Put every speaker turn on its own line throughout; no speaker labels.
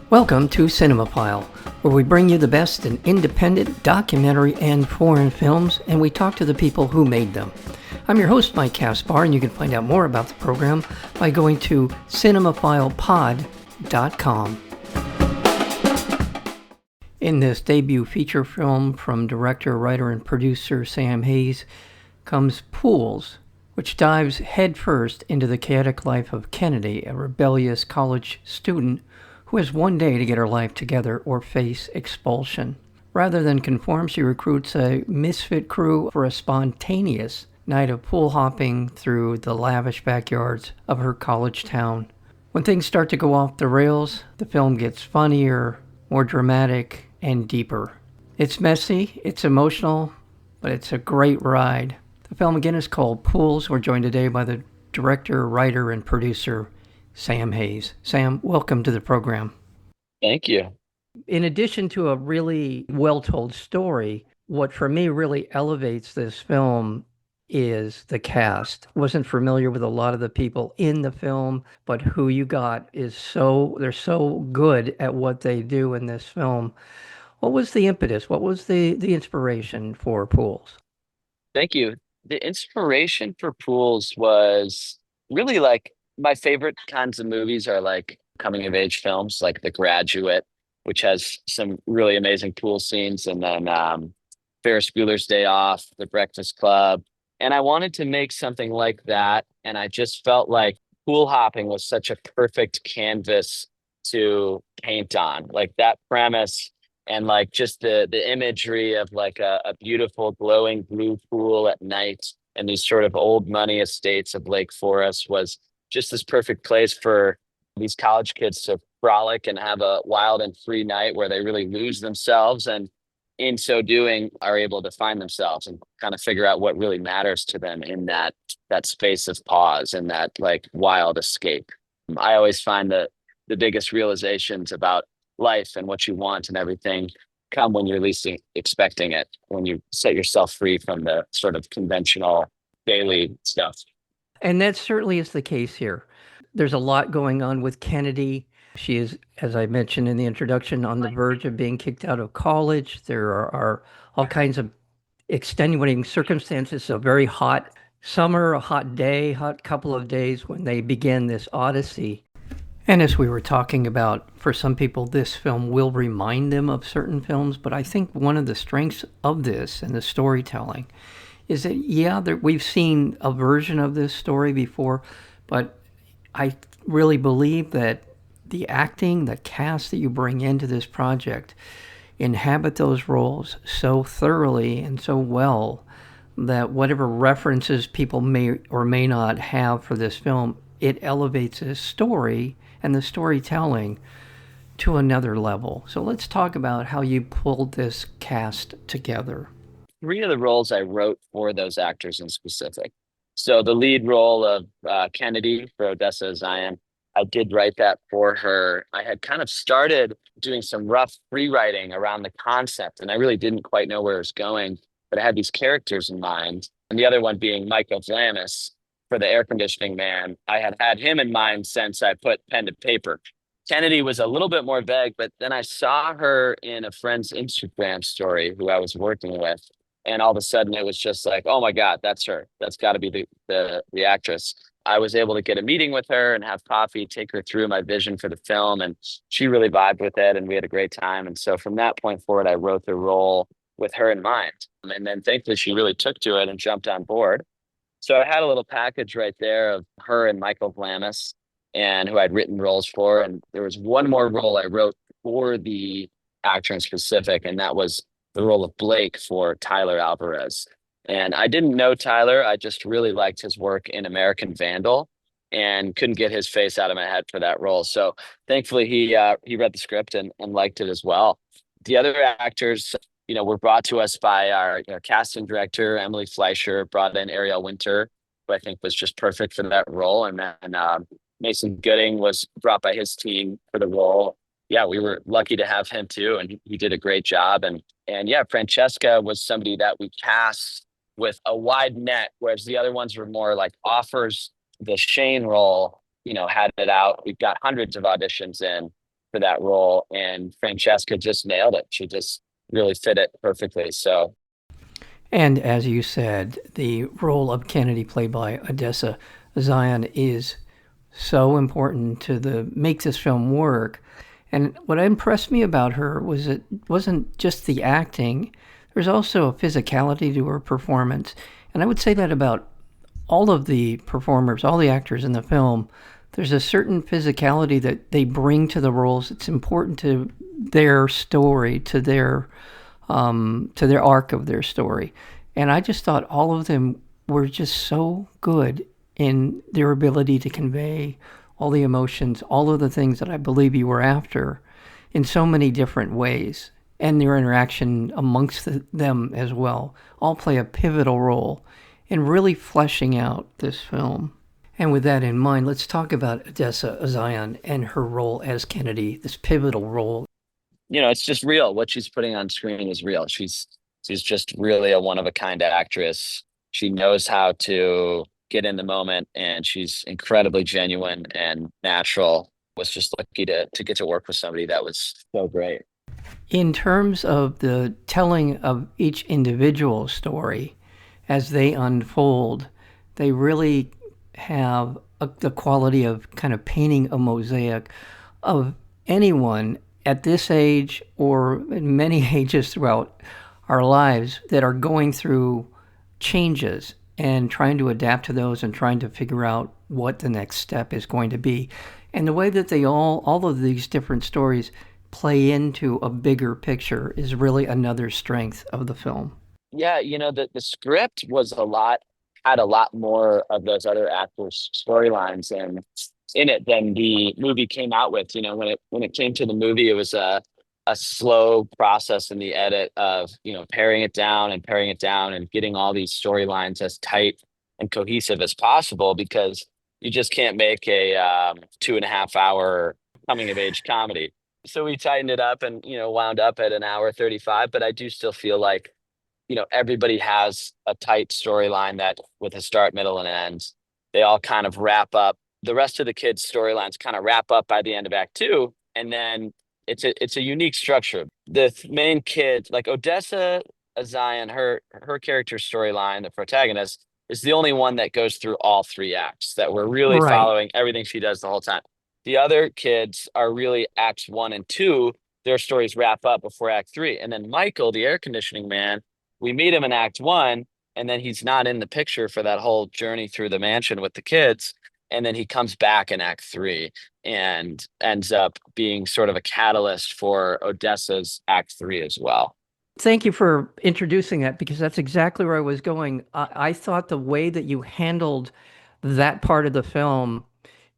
Welcome to Cinemophile, where we bring you the best in independent, documentary, and foreign films, and we talk to the people who made them. I'm your host, Mike Caspar, and you can find out more about the program by going to cinemophilepod.com. In this debut feature film from director, writer, and producer Sam Hayes comes Pools, which dives headfirst into the chaotic life of Kennedy, a rebellious college student who has one day to get her life together or face expulsion. Rather than conform, she recruits a misfit crew for a spontaneous night of pool hopping through the lavish backyards of her college town. When things start to go off the rails, the film gets funnier, more dramatic, and deeper. It's messy, it's emotional, but it's a great ride. The film again is called Pools. We're joined today by the director, writer, and producer Sam Hayes. Sam, welcome to the program.
Thank you.
In addition to a really well-told story, what for me really elevates this film is the cast. Wasn't familiar with a lot of the people in the film, but who you got they're so good at what they do in this film. What was the impetus? What was the inspiration for Pools?
Thank you. The inspiration for Pools was really like my favorite kinds of movies are like coming of age films, like The Graduate, which has some really amazing pool scenes, and then Ferris Bueller's Day Off, The Breakfast Club. And I wanted to make something like that. And I just felt like pool hopping was such a perfect canvas to paint on. Like that premise and like just the imagery of like a beautiful glowing blue pool at night and these sort of old money estates of Lake Forest was just this perfect place for these college kids to frolic and have a wild and free night where they really lose themselves, and in so doing are able to find themselves and kind of figure out what really matters to them in that space of pause and that like wild escape. I always find that the biggest realizations about life and what you want and everything come when you're least expecting it, when you set yourself free from the sort of conventional daily stuff.
And that certainly is the case here. There's a lot going on with Kennedy. She is, as I mentioned in the introduction, on the verge of being kicked out of college. There are all kinds of extenuating circumstances. A very hot summer, a hot day, hot couple of days when they begin this odyssey. And as we were talking about, for some people, this film will remind them of certain films. But I think one of the strengths of this and the storytelling is that, we've seen a version of this story before, but I really believe that the acting, the cast that you bring into this project inhabit those roles so thoroughly and so well that whatever references people may or may not have for this film, it elevates this story and the storytelling to another level. So let's talk about how you pulled this cast together.
Three of the roles I wrote for those actors in specific. So the lead role of Kennedy for Odessa A'zion, I did write that for her. I had kind of started doing some rough free writing around the concept, and I really didn't quite know where it was going, but I had these characters in mind. And the other one being Michael Vlamis for the air conditioning man. I had had him in mind since I put pen to paper. Kennedy was a little bit more vague, but then I saw her in a friend's Instagram story who I was working with. And all of a sudden it was just like, oh my God, that's her. That's got to be the actress. I was able to get a meeting with her and have coffee, take her through my vision for the film. And she really vibed with it and we had a great time. And so from that point forward, I wrote the role with her in mind. And then thankfully she really took to it and jumped on board. So I had a little package right there of her and Michael Vlamis and who I'd written roles for. And there was one more role I wrote for the actor in specific, and that was the role of Blake for Tyler Alvarez. And I didn't know Tyler. I just really liked his work in American Vandal and couldn't get his face out of my head for that role. So thankfully he read the script and liked it as well. The other actors, were brought to us by our casting director, Emily Fleischer, brought in Ariel Winter, who I think was just perfect for that role. And then Mason Gooding was brought by his team for the role. Yeah, we were lucky to have him too, and he did a great job. And yeah, Francesca was somebody that we cast with a wide net, whereas the other ones were more like offers. The Shane role, had it out. We've got hundreds of auditions in, for that role, and Francesca just nailed it. She just really fit it perfectly. So
And as you said, the role of Kennedy, played by Odessa A'zion, is so important to the make this film work. And what impressed me about her was it wasn't just the acting. There's also a physicality to her performance. And I would say that about all of the performers, all the actors in the film. There's a certain physicality that they bring to the roles. It's important to their story, to their arc of their story. And I just thought all of them were just so good in their ability to convey all the emotions, all of the things that I believe you were after in so many different ways. And their interaction amongst them as well all play a pivotal role in really fleshing out this film. And with that in mind, let's talk about Odessa A'zion and her role as Kennedy, this pivotal role.
it's just real. What she's putting on screen is real. She's just really a one of a kind actress. She knows how to get in the moment, and she's incredibly genuine and natural. Was just lucky to get to work with somebody that was so great.
In terms of the telling of each individual story as they unfold, they really have the quality of kind of painting a mosaic of anyone at this age or in many ages throughout our lives that are going through changes and trying to adapt to those and trying to figure out what the next step is going to be. And the way that they all of these different stories play into a bigger picture is really another strength of the film.
Yeah, the script had a lot more of those other actors' storylines and in it than the movie came out with. When it came to the movie, it was a slow process in the edit of paring it down and paring it down and getting all these storylines as tight and cohesive as possible, because you just can't make a 2.5 hour coming of age comedy. So we tightened it up and wound up at an hour 35. But I do still feel like everybody has a tight storyline that with a start, middle, and end. They all kind of wrap up. The rest of the kids' storylines kind of wrap up by the end of Act Two, and then it's a unique structure. The main kid, like Odessa A'zion, her character storyline, the protagonist, is the only one that goes through all 3 acts. That we're really
Right.
following everything she does the whole time. The other kids are really Acts One and Two. Their stories wrap up before Act Three, and then Michael, the air conditioning man, we meet him in Act One, and then he's not in the picture for that whole journey through the mansion with the kids. And then he comes back in Act Three and ends up being sort of a catalyst for Odessa's Act Three as well.
Thank you for introducing that because that's exactly where I was going. I thought the way that you handled that part of the film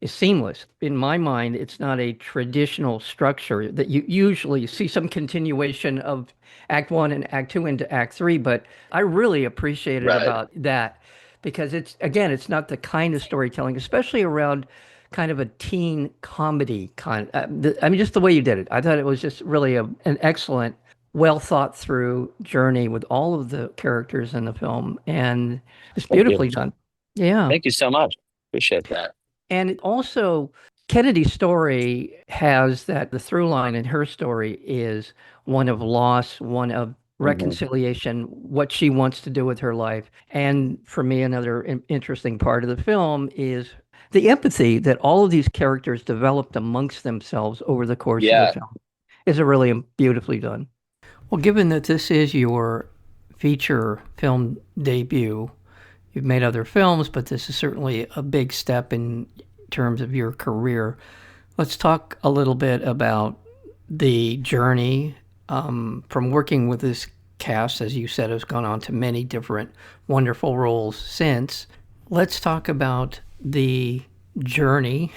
is seamless. In my mind, it's not a traditional structure that you usually see some continuation of Act One and Act Two into Act Three, but I really appreciated
Right.
about that because it's, again, it's not the kind of storytelling, especially around kind of a teen comedy I mean, just the way you did it. I thought it was just really an excellent, well thought through journey with all of the characters in the film, and it's
Thank you.
beautifully done. Yeah.
Thank you so much. Appreciate that.
And also, Kennedy's story has that the through line in her story is one of loss, one of
Mhm.
reconciliation, what she wants to do with her life. And for me, another interesting part of the film is the empathy that all of these characters developed amongst themselves over the course of the
Yeah.
film is a really beautifully done. Well, given that this is your feature film debut, you've made other films, but this is certainly a big step in terms of your career. Let's talk a little bit about the journey from working with this cast, as you said, has gone on to many different wonderful roles since. Let's talk about the journey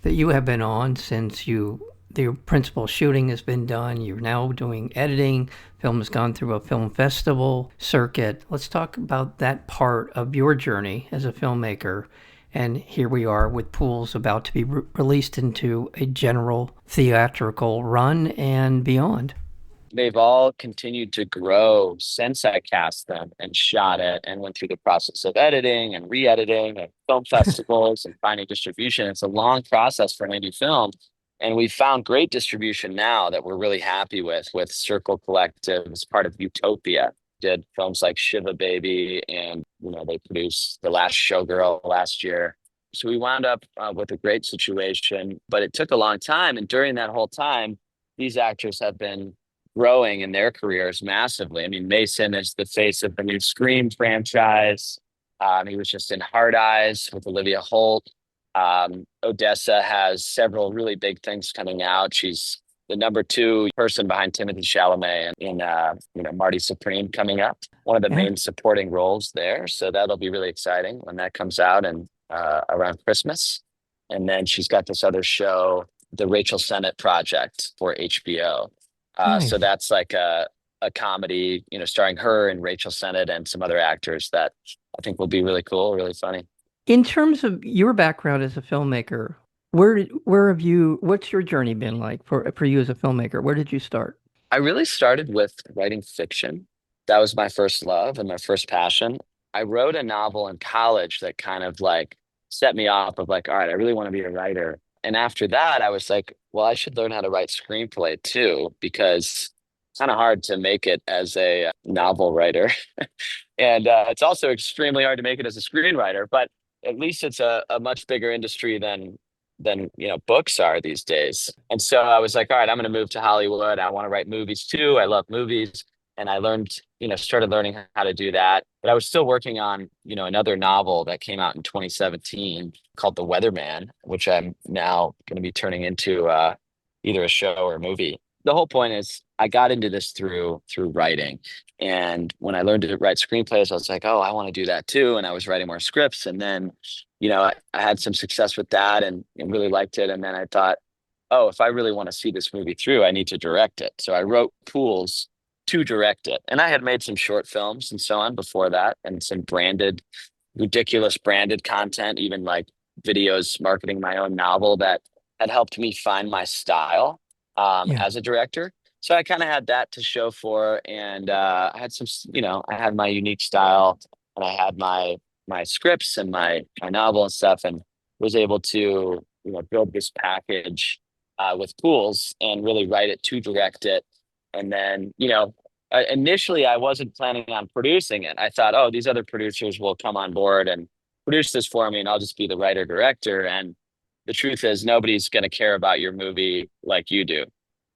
that you have been on since the principal shooting has been done. You're now doing editing. Film has gone through a film festival circuit. Let's talk about that part of your journey as a filmmaker. And here we are with Pools about to be released into a general theatrical run and beyond.
They've all continued to grow since I cast them and shot it and went through the process of editing and re-editing and film festivals and finding distribution. It's a long process for an indie film. And we found great distribution now that we're really happy with Circle Collective as part of Utopia. Did films like Shiva Baby, and they produced The Last Showgirl last year. So we wound up with a great situation, but it took a long time. And during that whole time, these actors have been growing in their careers massively. I mean, Mason is the face of the new Scream franchise. He was just in Hard Eyes with Olivia Holt. Odessa has several really big things coming out. She's the number two person behind Timothy Chalamet in Marty Supreme coming up. One of the
Yeah.
main supporting roles there. So that'll be really exciting when that comes out and around Christmas. And then she's got this other show, The Rachel Sennett Project for HBO. So
Nice.
that's like a comedy, starring her and Rachel Sennett and some other actors that I think will be really cool, really funny.
In terms of your background as a filmmaker, what's your journey been like for you as a filmmaker? Where did you start?
I really started with writing fiction. That was my first love and my first passion. I wrote a novel in college that kind of like set me off of like, all right, I really want to be a writer. And after that, I was like, well, I should learn how to write screenplay too, because it's kind of hard to make it as a novel writer. And it's also extremely hard to make it as a screenwriter, but at least it's a much bigger industry than books are these days. And so I was like, all right, I'm going to move to Hollywood. I want to write movies too. I love movies. And I learned, started learning how to do that. But I was still working on, another novel that came out in 2017 called The Weatherman, which I'm now going to be turning into either a show or a movie. The whole point is I got into this through writing. And when I learned to write screenplays, I was like, oh, I want to do that too. And I was writing more scripts. And then I had some success with that and really liked it. And then I thought, oh, if I really want to see this movie through, I need to direct it. So I wrote Pools to direct it. And I had made some short films and so on before that, and some ridiculous branded content, even like videos marketing my own novel that had helped me find my style
Yeah.
as a director. So I kind of had that to show for, and I had some, I had my unique style, and I had my scripts and my novel and stuff, and was able to build this package with Pools and really write it to direct it. And then initially I wasn't planning on producing it. I thought, oh, these other producers will come on board and produce this for me, and I'll just be the writer director. And the truth is, nobody's going to care about your movie like you do.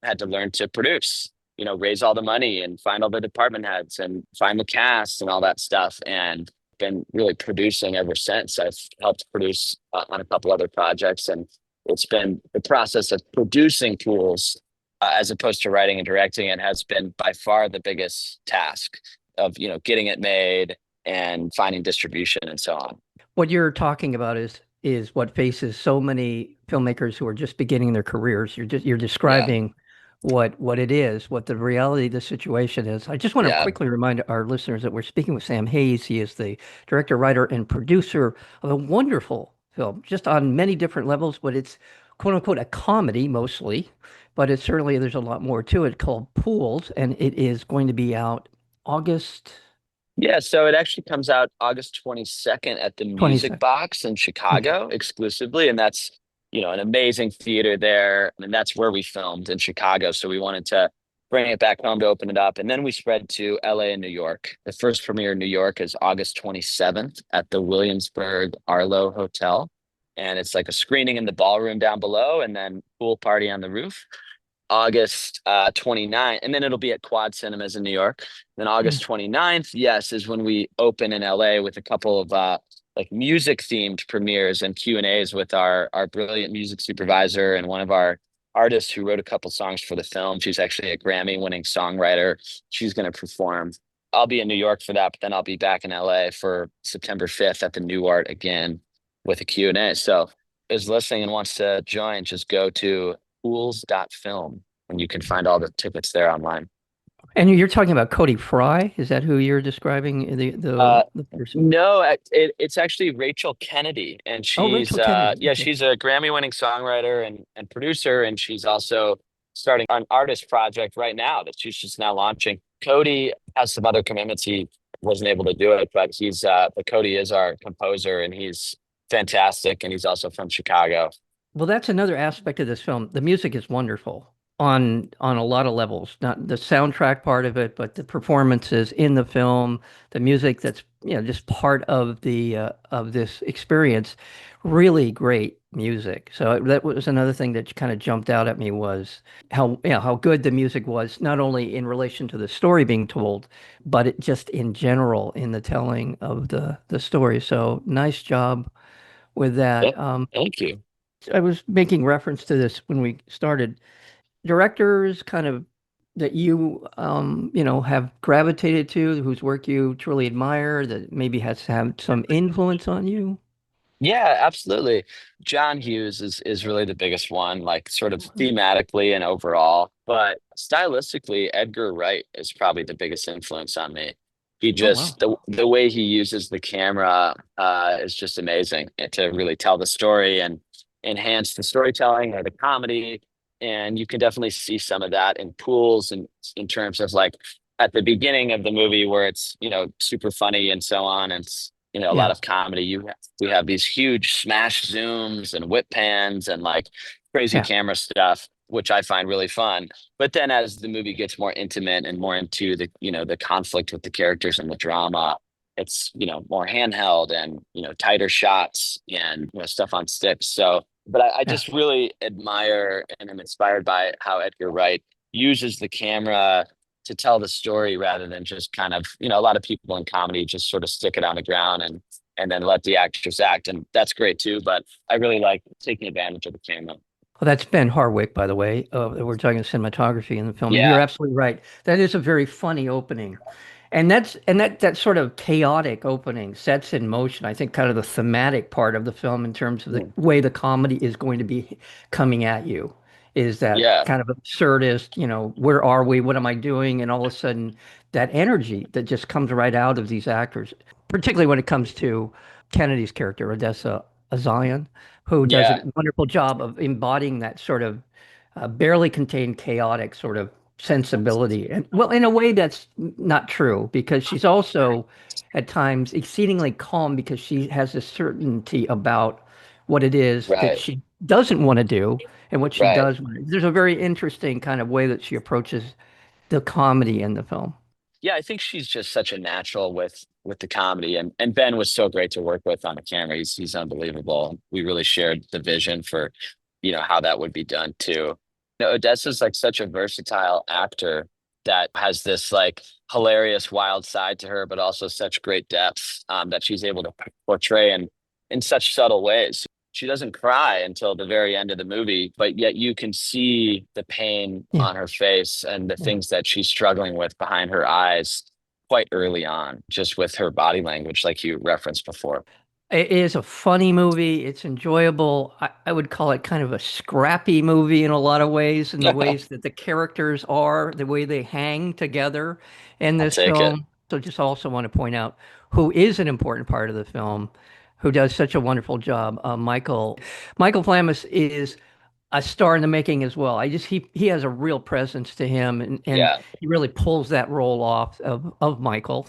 I had to learn to produce, raise all the money and find all the department heads and find the cast and all that stuff. And been really producing ever since. I've helped produce on a couple other projects, and it's been the process of producing Pools as opposed to writing and directing it has been by far the biggest task of getting it made and finding distribution and so on.
What you're talking about is what faces so many filmmakers who are just beginning their careers. You're
Yeah,
describing what it is, what the reality of the situation is. I just want to
yeah,
quickly remind our listeners that we're speaking with Sam Hayes. He is the director, writer, and producer of a wonderful film, just on many different levels, but it's quote unquote a comedy mostly, but it's certainly there's a lot more to it called Pools, and it is going to be out August
yeah. So it actually comes out August 22nd at the Music
22nd.
Box in
Okay.
Chicago exclusively, and that's an amazing theater there, and that's where we filmed in Chicago. So we wanted to bring it back home to open it up, and then we spread to LA and New York. The first premiere in New York is August 27th at the Williamsburg Arlo Hotel, and it's like a screening in the ballroom down below, and then pool party on the roof. August 29th, and then it'll be at Quad Cinemas in New York. Then
Yeah.
August 29th, yes, is when we open in LA with a couple of like music themed premieres and Q&As with our brilliant music supervisor and one of our artists who wrote a couple songs for the film. She's actually a Grammy winning songwriter. She's going to perform. I'll be in New York for that, but then I'll be back in LA for September 5th at the New Art again with a Q&A. So is listening and wants to join, just go to pools.film and you can find all the tickets there online.
And you're talking about Cody Fry? Is that who you're describing?
Uh,
The person?
no, it's actually Rachel Kennedy, and
Oh, Rachel Kennedy.
yeah,
Okay.
she's a Grammy-winning songwriter and producer, and she's also starting an artist project right now that she's just now launching. Cody has some other commitments; he wasn't able to do it, but Cody is our composer, and he's fantastic, and he's also from Chicago.
Well, that's another aspect of this film. The music is wonderful on a lot of levels. Not the soundtrack part of it, but the performances in the film, the music that's, just part of this experience. Really great music. So that was another thing that kind of jumped out at me was how good the music was, not only in relation to the story being told, but it just in general in the telling of the story. So nice job with
Yeah,
that.
thank you.
I was making reference to this when we started. Directors kind of that have gravitated to, whose work you truly admire, that maybe has had some influence on you.
Yeah, absolutely. John Hughes is really the biggest one, like sort of thematically and overall, but stylistically, Edgar Wright is probably the biggest influence on me. He
Oh, wow.
just the way he uses the camera is just amazing to really tell the story and enhance the storytelling or the comedy. And you can definitely see some of that in Pools and in terms of like at the beginning of the movie where it's, super funny and so on. And it's, a lot
Yeah.
of comedy. We have these huge smash zooms and whip pans and like crazy
Yeah.
camera stuff, which I find really fun. But then as the movie gets more intimate and more into the conflict with the characters and the drama, it's, more handheld and, tighter shots and, stuff on sticks. So, but I
Yeah.
just really admire and am inspired by how Edgar Wright uses the camera to tell the story rather than just kind of, a lot of people in comedy just sort of stick it on the ground and then let the actors act. And that's great too. But I really like taking advantage of the camera.
Well, that's Ben Harwick, by the way. We're talking cinematography in the film, and you're
Yeah,
absolutely right. That is a very funny opening, and that sort of chaotic opening sets in motion, I think, kind of the thematic part of the film in terms of the
mm,
way the comedy is going to be coming at you. Is that
yeah,
kind of absurdist, where are we? What am I doing? And all of a sudden, that energy that just comes right out of these actors, particularly when it comes to Kennedy's character, Odessa A'zion, who does a
yeah,
wonderful job of embodying that sort of barely contained chaotic sort of sensibility. And well, in a way that's not true because she's also at times exceedingly calm because she has a certainty about what it is that
right,
she doesn't want to do and what she
right.
does want to. There's a very interesting kind of way that she approaches the comedy in the film.
Yeah, I think she's just such a natural with the comedy, and Ben was so great to work with on the camera. He's unbelievable. We really shared the vision for, how that would be done too. Odessa's like such a versatile actor that has this like hilarious wild side to her, but also such great depth that she's able to portray in such subtle ways. She doesn't cry until the very end of the movie, but yet you can see the pain
Yeah,
on her face and the
yeah.
things that she's struggling with behind her eyes quite early on, just with her body language, like you referenced before.
It is a funny movie. It's enjoyable. I would call it kind of a scrappy movie in a lot of ways, in the ways that the characters are, the way they hang together in
I'll
this
take it.
film. So just also want to point out who is an important part of the film, who does such a wonderful job. Michael Flamis is a star in the making as well. He has a real presence to him, and
Yeah.
he really pulls that role off of Michael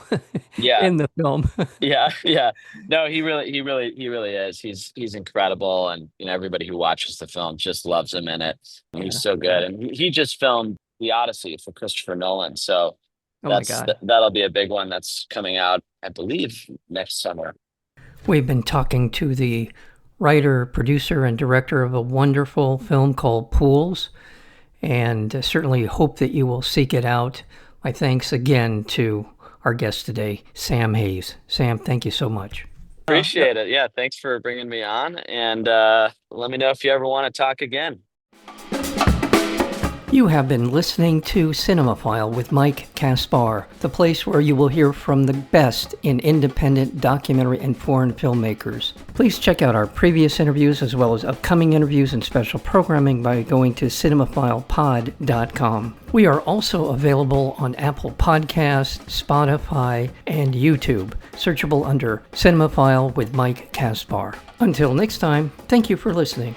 Yeah.
in the film.
Yeah, yeah. No, he really is. He's incredible, and everybody who watches the film just loves him in it. And he's
Yeah,
so
yeah.
good, and he just filmed The Odyssey for Christopher Nolan, so
Oh my God.
that'll be a big one that's coming out, I believe, next summer.
We've been talking to the writer, producer, and director of a wonderful film called Pools, and certainly hope that you will seek it out. My thanks again to our guest today, Sam Hayes. Sam, thank you so much.
Appreciate it. Yeah, thanks for bringing me on, and let me know if you ever want to talk again.
You have been listening to Cinemaphile with Mike Kaspar, the place where you will hear from the best in independent documentary and foreign filmmakers. Please check out our previous interviews as well as upcoming interviews and special programming by going to cinemaphilepod.com. We are also available on Apple Podcasts, Spotify, and YouTube, searchable under Cinemaphile with Mike Kaspar. Until next time, thank you for listening.